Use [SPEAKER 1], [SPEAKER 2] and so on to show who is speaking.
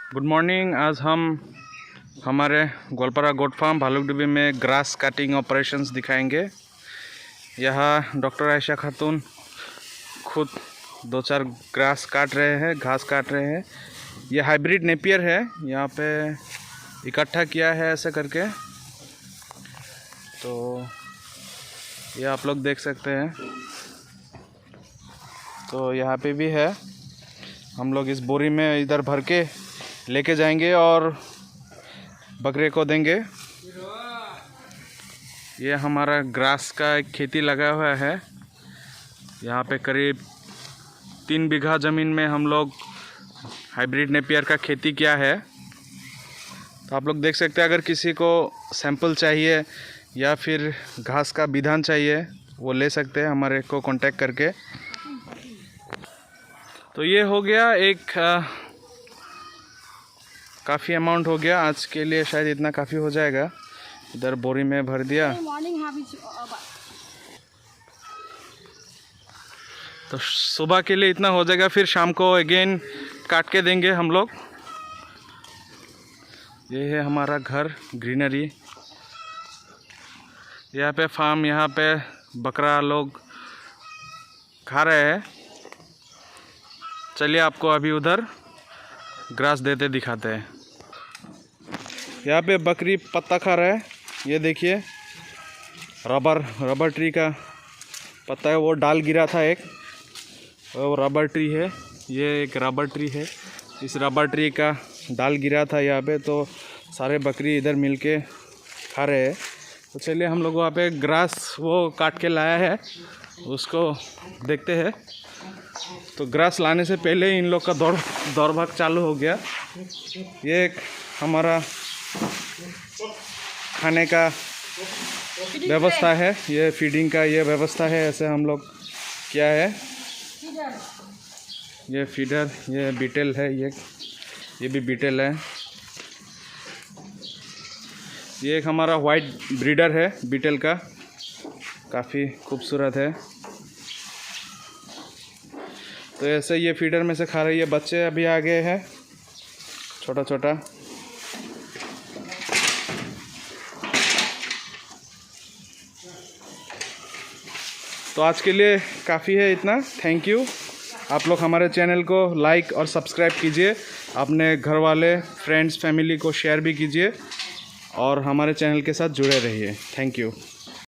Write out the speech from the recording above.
[SPEAKER 1] Good morning. आज हम हमारे गोलपारा गोट फार्म भालुकडिब्बी में ग्रास कटिंग ऑपरेशंस दिखाएंगे। यहाँ डॉक्टर आयशा खातून खुद 2-4 ग्रास काट रहे हैं, घास काट रहे हैं। ये हाइब्रिड नेपियर है, यहाँ पे इकट्ठा किया है ऐसे करके। तो ये आप लोग देख सकते हैं। तो यहाँ पे भी है, हम लोग इस बोरी में इधर भर के लेके जाएंगे और बकरे को देंगे। ये हमारा ग्रास का एक खेती लगा हुआ है। यहाँ पे करीब 3 बीघा ज़मीन में हम लोग हाइब्रिड नेपियर का खेती किया है। तो आप लोग देख सकते हैं, अगर किसी को सैंपल चाहिए या फिर घास का विधान चाहिए वो ले सकते हैं हमारे को कांटेक्ट करके। तो ये हो गया एक काफ़ी अमाउंट हो गया आज के लिए, शायद इतना काफ़ी हो जाएगा। इधर बोरी में भर दिया। तो सुबह के लिए इतना हो जाएगा, फिर शाम को अगेन काट के देंगे हम लोग। ये है हमारा घर, ग्रीनरी। यहाँ पे फार्म, यहाँ पे बकरा लोग खा रहे हैं। चलिए आपको अभी उधर ग्रास देते दिखाते हैं। यहाँ पे बकरी पत्ता खा रहा है। ये देखिए, रबर ट्री का पत्ता है। वो डाल गिरा था एक, वो रबर ट्री है। ये एक रबर ट्री है, इस रबर ट्री का डाल गिरा था यहाँ पे। तो सारे बकरी इधर मिलके खा रहे हैं। तो चलिए हम लोग वहाँ पे ग्रास वो काट के लाया है, उसको देखते हैं। तो ग्रास लाने से पहले इन लोग का दौड़ भाग चालू हो गया। ये एक हमारा खाने का व्यवस्था है, ये फीडिंग का ये व्यवस्था है, ऐसे हम लोग किया है। ये फीडर, ये बीटल है, ये भी बीटल है। ये एक हमारा वाइट ब्रीडर है बीटल का, काफ़ी खूबसूरत है। तो ऐसे ये फीडर में से खा रही है। बच्चे अभी आ गए हैं, छोटा छोटा। तो आज के लिए काफ़ी है इतना। Thank you. आप लोग हमारे चैनल को लाइक और सब्सक्राइब कीजिए, अपने घर वाले, फ्रेंड्स, फैमिली को शेयर भी कीजिए और हमारे चैनल के साथ जुड़े रहिए। Thank you.